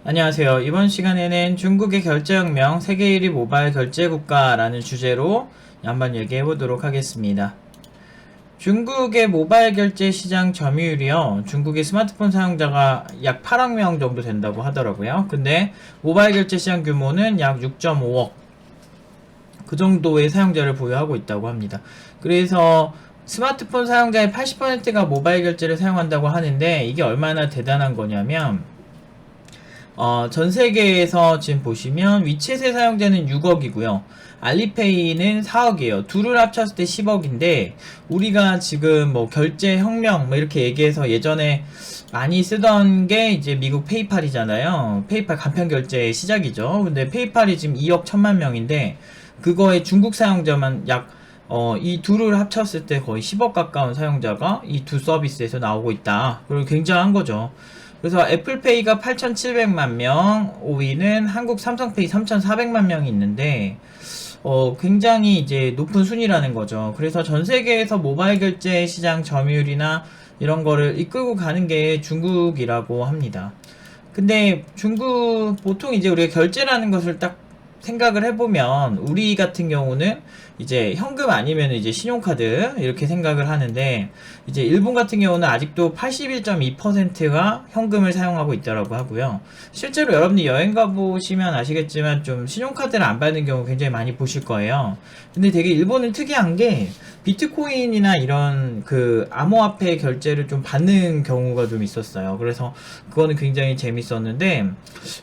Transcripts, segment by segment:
안녕하세요. 이번 시간에는 중국의 결제혁명, 세계 1위 모바일 결제국가라는 주제로 한번 얘기해 보도록 하겠습니다. 중국의 모바일 결제 시장 점유율이요. 중국의 스마트폰 사용자가 약 8억 명 정도 된다고 하더라고요. 근데 모바일 결제 시장 규모는 약 6.5억. 그 정도의 사용자를 보유하고 있다고 합니다. 그래서 스마트폰 사용자의 80%가 모바일 결제를 사용한다고 하는데 이게 얼마나 대단한 거냐면 전 세계에서 지금 보시면 위챗의 사용자는 6억이고요. 알리페이는 4억이에요. 둘을 합쳤을 때 10억인데 우리가 지금 뭐 결제 혁명 뭐 이렇게 얘기해서 예전에 많이 쓰던 게 이제 미국 페이팔이잖아요. 페이팔 간편 결제의 시작이죠. 근데 페이팔이 지금 2억 1천만 명인데 그거의 중국 사용자만 약 이 둘을 합쳤을 때 거의 10억 가까운 사용자가 이 두 서비스에서 나오고 있다. 그리고 굉장한 거죠. 그래서 애플페이가 8,700만 명, 5위는 한국 삼성페이 3,400만 명이 있는데, 굉장히 이제 높은 순위라는 거죠. 그래서 전 세계에서 모바일 결제 시장 점유율이나 이런 거를 이끌고 가는 게 중국이라고 합니다. 근데 중국, 보통 이제 우리가 결제라는 것을 딱 생각을 해보면, 우리 같은 경우는 이제 현금 아니면 이제 신용카드 이렇게 생각을 하는데 이제 일본 같은 경우는 아직도 81.2%가 현금을 사용하고 있다라고 하고요. 실제로 여러분들 여행 가보시면 아시겠지만 좀 신용카드를 안 받는 경우 굉장히 많이 보실 거예요. 근데 되게 일본은 특이한 게 비트코인이나 이런 그 암호화폐 결제를 좀 받는 경우가 좀 있었어요. 그래서 그거는 굉장히 재밌었는데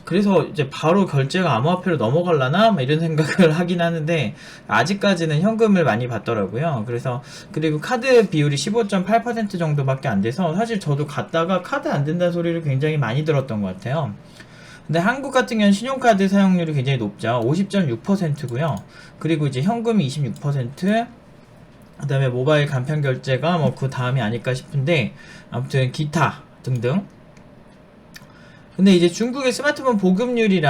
그래서 이제 바로 결제가 암호화폐로 넘어갈라나 이런 생각을 하긴 하는데 아직까지는 현금을 많이 받더라고요. 그래서 그리고 카드 비율이 15.8% 정도밖에 안 돼서 사실 저도 갔다가 카드 안 된다는 소리를 굉장히 많이 들었던 것 같아요. 근데 한국 같은 경우는 신용카드 사용률이 굉장히 높죠. 50.6%고요. 그리고 이제 현금이 26%, 그 다음에 모바일 간편 결제가 뭐 그 다음이 아닐까 싶은데 아무튼 기타 등등. 근데 이제 중국의 스마트폰 보급률이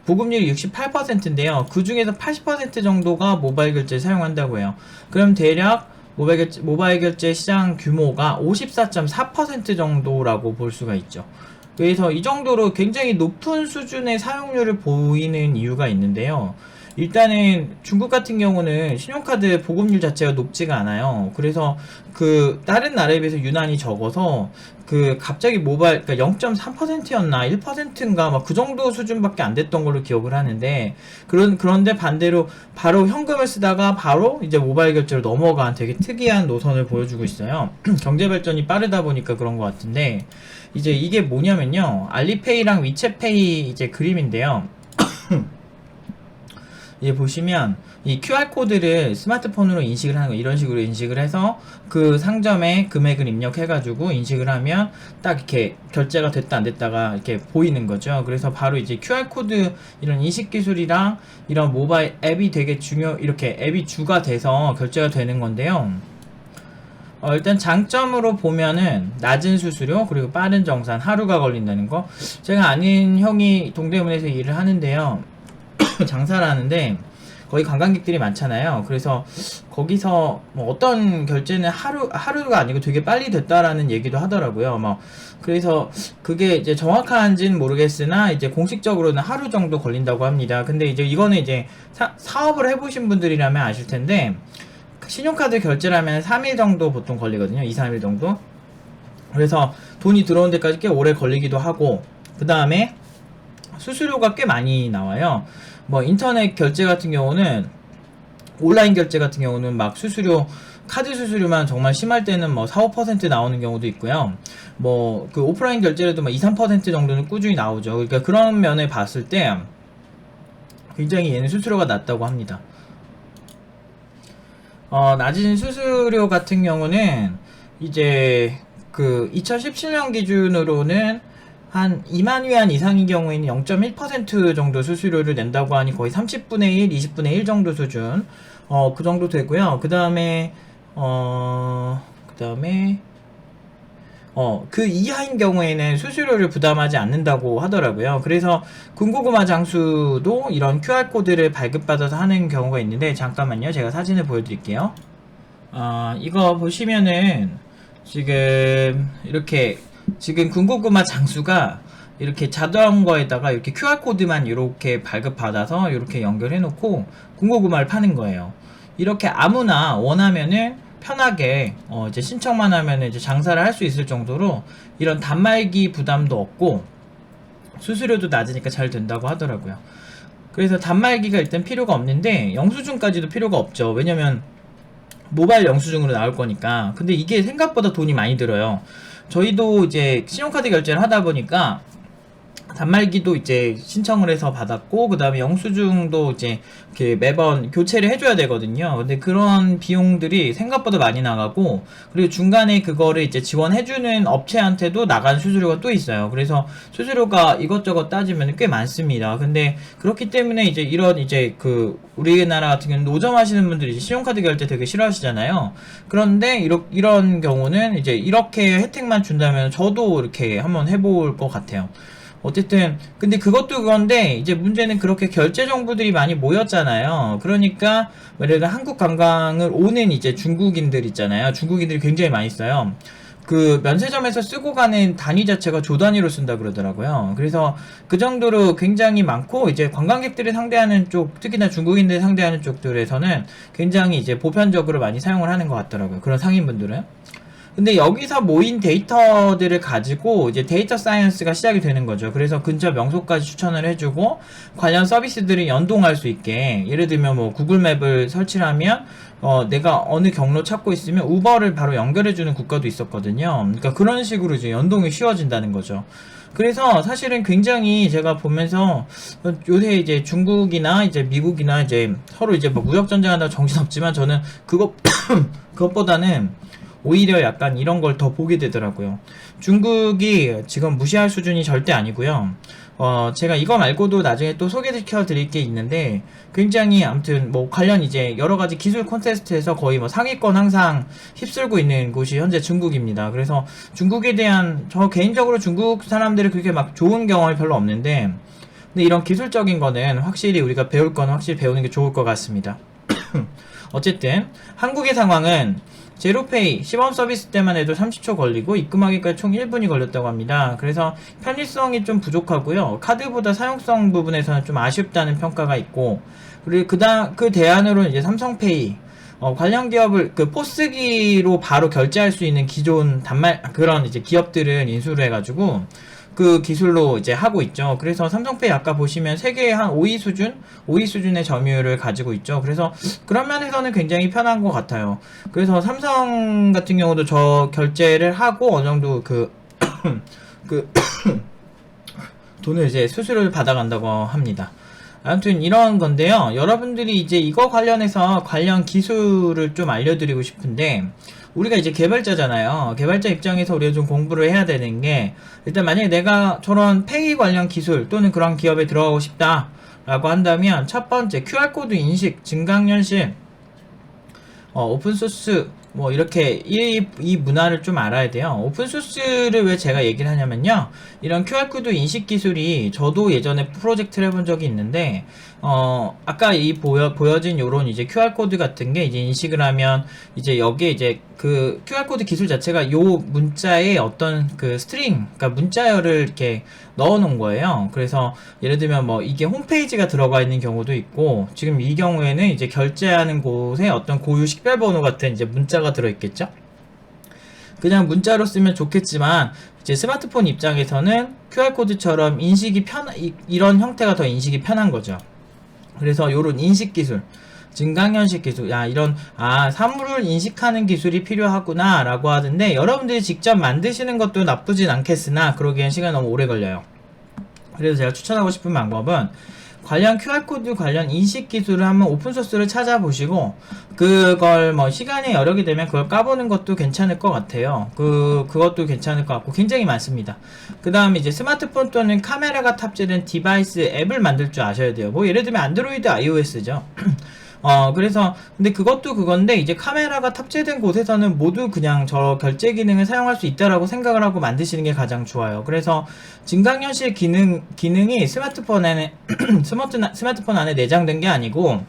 68%인데요. 그 중에서 80% 정도가 모바일 결제 사용한다고 해요. 그럼 대략 모바일 결제 시장 규모가 54.4% 정도라고 볼 수가 있죠. 그래서 이 정도로 굉장히 높은 수준의 사용률을 보이는 이유가 있는데요. 일단은 중국 같은 경우는 신용카드 보급률 자체가 높지가 않아요. 그래서 그 다른 나라에 비해서 유난히 적어서 그 갑자기 그러니까 0.3%였나 1%인가 막 그 정도 수준밖에 안 됐던 걸로 기억을 하는데 그런데 반대로 바로 현금을 쓰다가 바로 이제 모바일 결제로 넘어간 되게 특이한 노선을 보여주고 있어요. 경제 발전이 빠르다 보니까 그런 것 같은데 이제 이게 뭐냐면요. 알리페이랑 위챗페이 이제 그림인데요. 이제 보시면 이 QR코드를 스마트폰으로 인식을 하는 거 이런 식으로 인식을 해서 그 상점에 금액을 입력해가지고 인식을 하면 딱 이렇게 결제가 됐다 안 됐다가 이렇게 보이는 거죠. 그래서 바로 이제 QR코드 이런 인식 기술이랑 이런 모바일 앱이 되게 이렇게 앱이 주가 돼서 결제가 되는 건데요. 일단 장점으로 보면은 낮은 수수료 그리고 빠른 정산 하루가 걸린다는 거. 제가 아는 형이 동대문에서 일을 하는데요. 장사를 하는데 거기 관광객들이 많잖아요. 그래서 거기서 뭐 어떤 결제는 하루가 아니고 되게 빨리 됐다라는 얘기도 하더라고요. 뭐 그래서 그게 이제 정확한지는 모르겠으나 이제 공식적으로는 하루 정도 걸린다고 합니다. 근데 이제 이거는 이제 사업을 해보신 분들이라면 아실 텐데 신용카드 결제를 하면 3일 정도 보통 걸리거든요. 2, 3일 정도. 그래서 돈이 들어온 데까지 꽤 오래 걸리기도 하고 그 다음에 수수료가 꽤 많이 나와요. 뭐 인터넷 결제 같은 경우는 온라인 결제 같은 경우는 막 카드 수수료만 정말 심할 때는 뭐 4, 5% 나오는 경우도 있고요. 뭐 그 오프라인 결제라도 막 2, 3% 정도는 꾸준히 나오죠. 그러니까 그런 면에 봤을 때 굉장히 얘는 수수료가 낮다고 합니다. 낮은 수수료 같은 경우는 이제 그 2017년 기준으로는 한 2만 위안 이상인 경우에는 0.1% 정도 수수료를 낸다고 하니 거의 30분의 1, 20분의 1 정도 수준. 그 정도 되고요. 그 다음에 그 이하인 경우에는 수수료를 부담하지 않는다고 하더라고요. 그래서 군고구마 장수도 이런 QR코드를 발급받아서 하는 경우가 있는데, 잠깐만요. 제가 사진을 보여드릴게요. 이거 보시면은, 지금, 이렇게, 지금 군고구마 장수가 이렇게 자전거에다가 이렇게 QR코드만 이렇게 발급받아서 이렇게 연결해 놓고 군고구마를 파는 거예요. 이렇게 아무나 원하면은 편하게 이제 신청만 하면은 이제 장사를 할 수 있을 정도로 이런 단말기 부담도 없고 수수료도 낮으니까 잘 된다고 하더라고요. 그래서 단말기가 일단 필요가 없는데 영수증까지도 필요가 없죠. 왜냐면 모바일 영수증으로 나올 거니까. 근데 이게 생각보다 돈이 많이 들어요. 저희도 이제 신용카드 결제를 하다 보니까 단말기도 이제 신청을 해서 받았고, 그 다음에 영수증도 이제 이렇게 매번 교체를 해줘야 되거든요. 근데 그런 비용들이 생각보다 많이 나가고, 그리고 중간에 그거를 이제 지원해주는 업체한테도 나간 수수료가 또 있어요. 그래서 수수료가 이것저것 따지면 꽤 많습니다. 근데 그렇기 때문에 이제 이런 이제 우리나라 같은 경우는 노점 하시는 분들이 이제 신용카드 결제 되게 싫어하시잖아요. 그런데 이런 경우는 이제 이렇게 혜택만 준다면 저도 이렇게 한번 해볼 것 같아요. 어쨌든 근데 그것도 그건데 이제 문제는 그렇게 결제 정보들이 많이 모였잖아요. 그러니까 예를 들어 한국 관광을 오는 이제 중국인들 있잖아요. 중국인들이 굉장히 많이 써요. 그 면세점에서 쓰고 가는 단위 자체가 조 단위로 쓴다 그러더라고요. 그래서 그 정도로 굉장히 많고, 이제 관광객들을 상대하는 쪽, 특히나 중국인들 상대하는 쪽들에서는 굉장히 이제 보편적으로 많이 사용을 하는 것 같더라고요. 그런 상인분들은. 근데 여기서 모인 데이터들을 가지고 이제 데이터 사이언스가 시작이 되는 거죠. 그래서 근처 명소까지 추천을 해주고 관련 서비스들을 연동할 수 있게, 예를 들면 뭐 구글맵을 설치를 하면 내가 어느 경로 찾고 있으면 우버를 바로 연결해주는 국가도 있었거든요. 그러니까 그런 식으로 이제 연동이 쉬워진다는 거죠. 그래서 사실은 굉장히 제가 보면서 요새 이제 중국이나 이제 미국이나 이제 서로 이제 뭐 무역 전쟁한다고 정신없지만, 저는 그것보다는 오히려 약간 이런 걸 더 보게 되더라고요. 중국이 지금 무시할 수준이 절대 아니고요. 제가 이거 말고도 나중에 또 소개시켜 드릴 게 있는데, 굉장히 아무튼 뭐 관련 이제 여러 가지 기술 콘테스트에서 거의 뭐 상위권 항상 휩쓸고 있는 곳이 현재 중국입니다. 그래서 중국에 대한, 저 개인적으로 중국 사람들이 그렇게 막 좋은 경험이 별로 없는데, 근데 이런 기술적인 거는 확실히 우리가 배울 거는 확실히 배우는 게 좋을 것 같습니다. 어쨌든 한국의 상황은 제로페이 시범 서비스 때만 해도 30초 걸리고 입금하기까지 총 1분이 걸렸다고 합니다. 그래서 편의성이 좀 부족하고요. 카드보다 사용성 부분에서는 좀 아쉽다는 평가가 있고, 그리고 그 대안으로는 이제 삼성페이, 관련 기업을 포스기로 바로 결제할 수 있는 기존 그런 이제 기업들은 인수를 해가지고 그 기술로 이제 하고 있죠. 그래서 삼성페이 아까 보시면 세계의 한 5위 수준의 점유율을 가지고 있죠. 그래서 그런 면에서는 굉장히 편한 것 같아요. 그래서 삼성 같은 경우도 저 결제를 하고 어느 정도 돈을 이제 수수료를 받아간다고 합니다. 아무튼 이런 건데요. 여러분들이 이제 이거 관련해서 관련 기술을 좀 알려드리고 싶은데, 우리가 이제 개발자잖아요. 개발자 입장에서 우리가 좀 공부를 해야 되는 게, 일단 만약에 내가 저런 페이 관련 기술 또는 그런 기업에 들어가고 싶다 라고 한다면, 첫 번째 QR코드 인식, 증강현실, 오픈소스, 뭐 이렇게 이 문화를 좀 알아야 돼요. 오픈소스를 왜 제가 얘기를 하냐면요, 이런 QR코드 인식 기술이 저도 예전에 프로젝트를 해본 적이 있는데, 아까 보여진 요런 이제 QR코드 같은 게 이제 인식을 하면, 이제 여기에 이제 그 QR코드 기술 자체가 요 문자에 어떤 그 스트링, 그러니까 문자열을 이렇게 넣어 놓은 거예요. 그래서 예를 들면 뭐 이게 홈페이지가 들어가 있는 경우도 있고, 지금 이 경우에는 이제 결제하는 곳에 어떤 고유 식별번호 같은 이제 문자가 들어있겠죠? 그냥 문자로 쓰면 좋겠지만, 이제 스마트폰 입장에서는 QR코드처럼 이런 형태가 더 인식이 편한 거죠. 그래서 요런 인식 기술, 증강현실 기술, 사물을 인식하는 기술이 필요하구나 라고 하던데, 여러분들이 직접 만드시는 것도 나쁘진 않겠으나 그러기엔 시간이 너무 오래 걸려요. 그래서 제가 추천하고 싶은 방법은, 관련 QR코드 관련 인식 기술을 한번 오픈소스를 찾아보시고, 그걸 뭐 시간이 여력이 되면 그걸 까보는 것도 괜찮을 것 같아요. 그것도 괜찮을 것 같고, 굉장히 많습니다. 그 다음에 이제 스마트폰 또는 카메라가 탑재된 디바이스 앱을 만들 줄 아셔야 돼요. 뭐 예를 들면 안드로이드, iOS죠. 그래서 근데 그것도 그건데, 이제 카메라가 탑재된 곳에서는 모두 그냥 저 결제 기능을 사용할 수 있다라고 생각을 하고 만드시는 게 가장 좋아요. 그래서 증강현실 기능이 스마트폰 안에 내장된 게 아니고,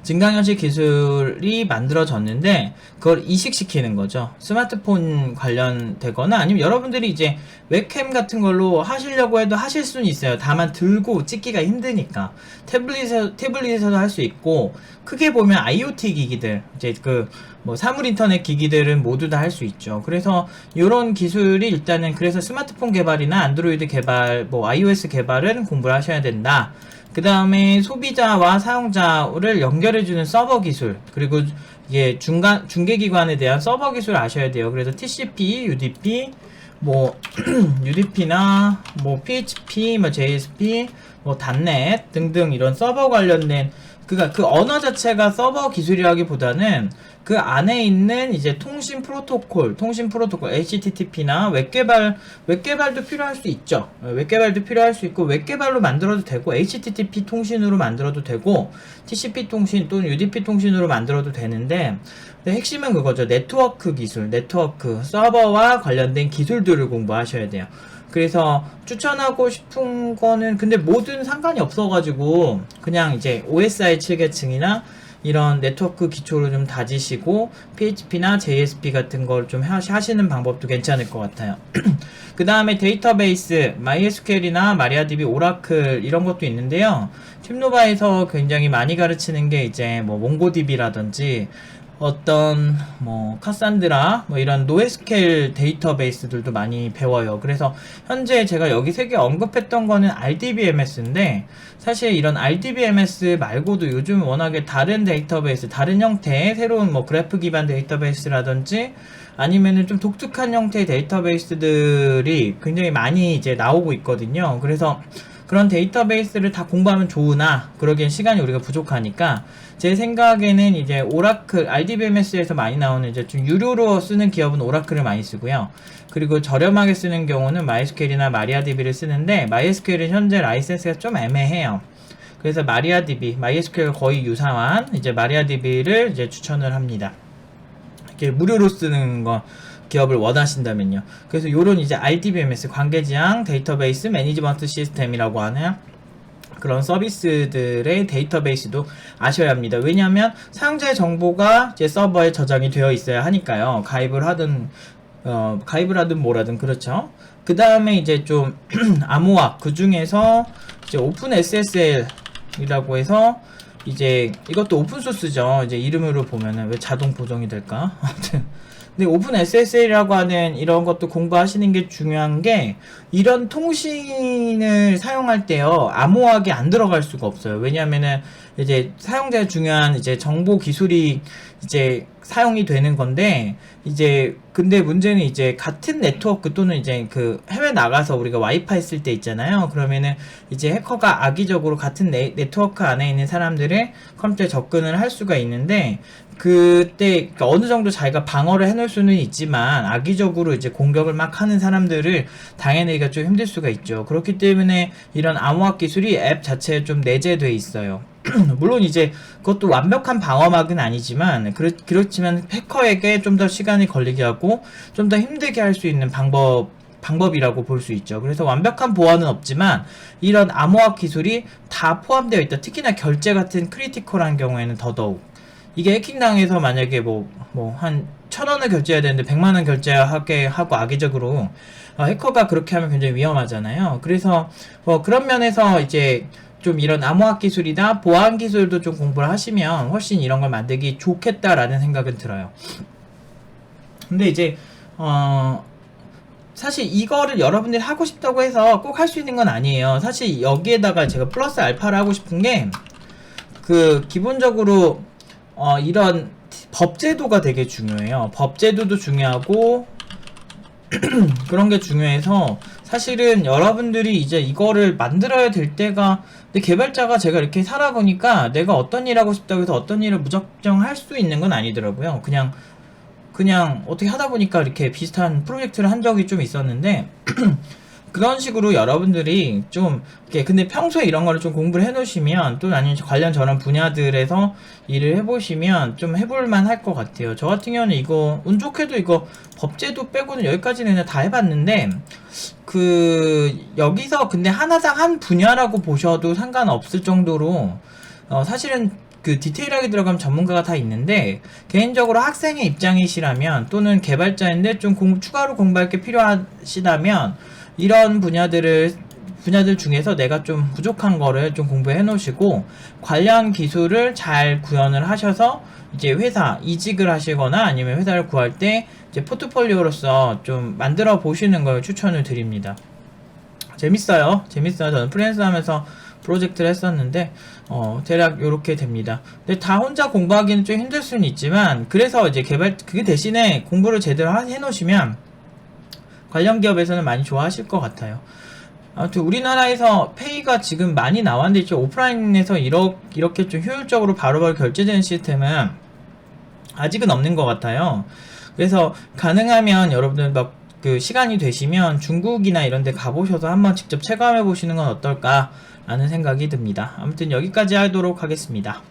증강현실 기술이 만들어졌는데 그걸 이식시키는 거죠. 스마트폰 관련되거나 아니면 여러분들이 이제 웹캠 같은 걸로 하시려고 해도 하실 수는 있어요. 다만 들고 찍기가 힘드니까 태블릿에서도 할 수 있고, 크게 보면 IoT 기기들, 이제 그 뭐 사물 인터넷 기기들은 모두 다 할 수 있죠. 그래서 이런 기술이 일단은, 그래서 스마트폰 개발이나 안드로이드 개발, 뭐 iOS 개발은 공부를 하셔야 된다. 그 다음에 소비자와 사용자를 연결해주는 서버 기술, 그리고 이게 중계기관에 대한 서버 기술 아셔야 돼요. 그래서 TCP, UDP, 뭐 UDP나 뭐 PHP, 뭐 JSP, 뭐 .NET 등등 이런 서버 관련된, 그니까 그 언어 자체가 서버 기술이라기보다는 그 안에 있는 이제 통신 프로토콜, HTTP나 웹개발도 필요할 수 있죠. 웹개발도 필요할 수 있고, 웹개발로 만들어도 되고, HTTP 통신으로 만들어도 되고, TCP 통신 또는 UDP 통신으로 만들어도 되는데, 근데 핵심은 그거죠. 네트워크 기술, 서버와 관련된 기술들을 공부하셔야 돼요. 그래서 추천하고 싶은 거는, 근데 뭐든 상관이 없어가지고 그냥 이제 OSI 7계층이나 이런 네트워크 기초를 좀 다지시고 PHP나 JSP 같은 걸 좀 하시는 방법도 괜찮을 것 같아요. 그 다음에 데이터베이스, MySQL이나 마리아DB, 오라클 이런 것도 있는데요. 팁노바에서 굉장히 많이 가르치는 게 이제 뭐 몽고DB라든지 어떤 뭐 카산드라 뭐 이런 노에스케일 데이터베이스들도 많이 배워요. 그래서 현재 제가 여기 3개 언급했던 거는 RDBMS인데, 사실 이런 RDBMS 말고도 요즘 워낙에 다른 데이터베이스, 다른 형태의 새로운 뭐 그래프 기반 데이터베이스라든지 아니면은 좀 독특한 형태의 데이터베이스들이 굉장히 많이 이제 나오고 있거든요. 그래서 그런 데이터베이스를 다 공부하면 좋으나 그러기엔 시간이 우리가 부족하니까, 제 생각에는 이제 오라클, RDBMS에서 많이 나오는 이제 좀 유료로 쓰는 기업은 오라클을 많이 쓰고요. 그리고 저렴하게 쓰는 경우는 MySQL이나 마리아DB를 쓰는데, MySQL은 현재 라이센스가 좀 애매해요. 그래서 마리아DB, MySQL 거의 유사한 이제 마리아DB를 이제 추천을 합니다. 이렇게 무료로 쓰는 거 기업을 원하신다면요. 그래서 요런 이제 RDBMS, 관계지향 데이터베이스 매니지먼트 시스템이라고 하는 그런 서비스들의 데이터베이스도 아셔야 합니다. 왜냐하면 사용자의 정보가 이제 서버에 저장이 되어 있어야 하니까요. 가입을 하든 뭐라든, 그렇죠. 그 다음에 이제 좀 암호학, 그 중에서 이제 오픈 SSL이라고 해서, 이제 이것도 오픈소스죠. 이제 이름으로 보면은 왜 자동 보정이 될까? 아무튼 근데 오픈 SSL이라고 하는 이런 것도 공부하시는 게 중요한 게, 이런 통신을 사용할 때요, 암호학이 안 들어갈 수가 없어요. 왜냐면은 이제 사용자의 중요한 이제 정보 기술이 이제 사용이 되는 건데, 이제 근데 문제는 이제 같은 네트워크 또는 이제 그 해외 나가서 우리가 와이파이 쓸 때 있잖아요. 그러면은 이제 해커가 악의적으로 같은 네트워크 안에 있는 사람들의 컴퓨터에 접근을 할 수가 있는데, 그때 그러니까 어느 정도 자기가 방어를 해놓을 수는 있지만 악의적으로 이제 공격을 막 하는 사람들을 당해내기가 좀 힘들 수가 있죠. 그렇기 때문에 이런 암호학 기술이 앱 자체에 좀 내재돼 있어요. 물론 이제 그것도 완벽한 방어막은 아니지만, 그렇지만 해커에게 좀 더 시간이 걸리게 하고 좀 더 힘들게 할 수 있는 방법이라고 볼 수 있죠. 그래서 완벽한 보안은 없지만 이런 암호학 기술이 다 포함되어 있다. 특히나 결제 같은 크리티컬한 경우에는 더더욱. 이게 해킹당해서 만약에 한 1,000원을 결제해야 되는데 100만원 결제하게 하고 악의적으로 해커가 그렇게 하면 굉장히 위험하잖아요. 그래서 그런 면에서 이제 좀 이런 암호학 기술이나 보안 기술도 좀 공부를 하시면 훨씬 이런 걸 만들기 좋겠다라는 생각은 들어요. 근데 이제 사실 이거를 여러분들이 하고 싶다고 해서 꼭 할 수 있는 건 아니에요. 사실 여기에다가 제가 플러스 알파를 하고 싶은 게, 그 기본적으로 이런 법제도가 되게 중요해요. 법제도도 중요하고 그런 게 중요해서, 사실은 여러분들이 이제 이거를 만들어야 될 때가, 근데 개발자가 제가 이렇게 살아보니까 내가 어떤 일 하고 싶다고 해서 어떤 일을 무작정 할 수 있는 건 아니더라고요. 그냥 어떻게 하다 보니까 이렇게 비슷한 프로젝트를 한 적이 좀 있었는데 그런 식으로 여러분들이 좀 근데 평소에 이런 거를 좀 공부를 해놓으시면, 또 아니면 관련 저런 분야들에서 일을 해보시면 좀 해볼만 할 것 같아요. 저 같은 경우는 이거 운 좋게도 이거 법제도 빼고는 여기까지는 그냥 다 해봤는데, 여기서 근데 하나당 한 분야라고 보셔도 상관없을 정도로 사실은 그 디테일하게 들어가면 전문가가 다 있는데, 개인적으로 학생의 입장이시라면 또는 개발자인데 좀 추가로 공부할 게 필요하시다면 이런 분야들 중에서 내가 좀 부족한 거를 좀 공부해 놓으시고 관련 기술을 잘 구현을 하셔서 이제 회사 이직을 하시거나 아니면 회사를 구할 때 이제 포트폴리오로서 좀 만들어 보시는 걸 추천을 드립니다. 재밌어요. 저는 프리랜서 하면서 프로젝트를 했었는데 대략 요렇게 됩니다. 근데 다 혼자 공부하기는 좀 힘들 수는 있지만, 그래서 이제 그 대신에 공부를 제대로 해 놓으시면 관련 기업에서는 많이 좋아하실 것 같아요. 아무튼 우리나라에서 페이가 지금 많이 나왔는데 오프라인에서 이렇게 좀 효율적으로 바로바로 결제되는 시스템은 아직은 없는 것 같아요. 그래서 가능하면 여러분들 막 그 시간이 되시면 중국이나 이런 데 가보셔서 한번 직접 체감해 보시는 건 어떨까 라는 생각이 듭니다. 아무튼 여기까지 하도록 하겠습니다.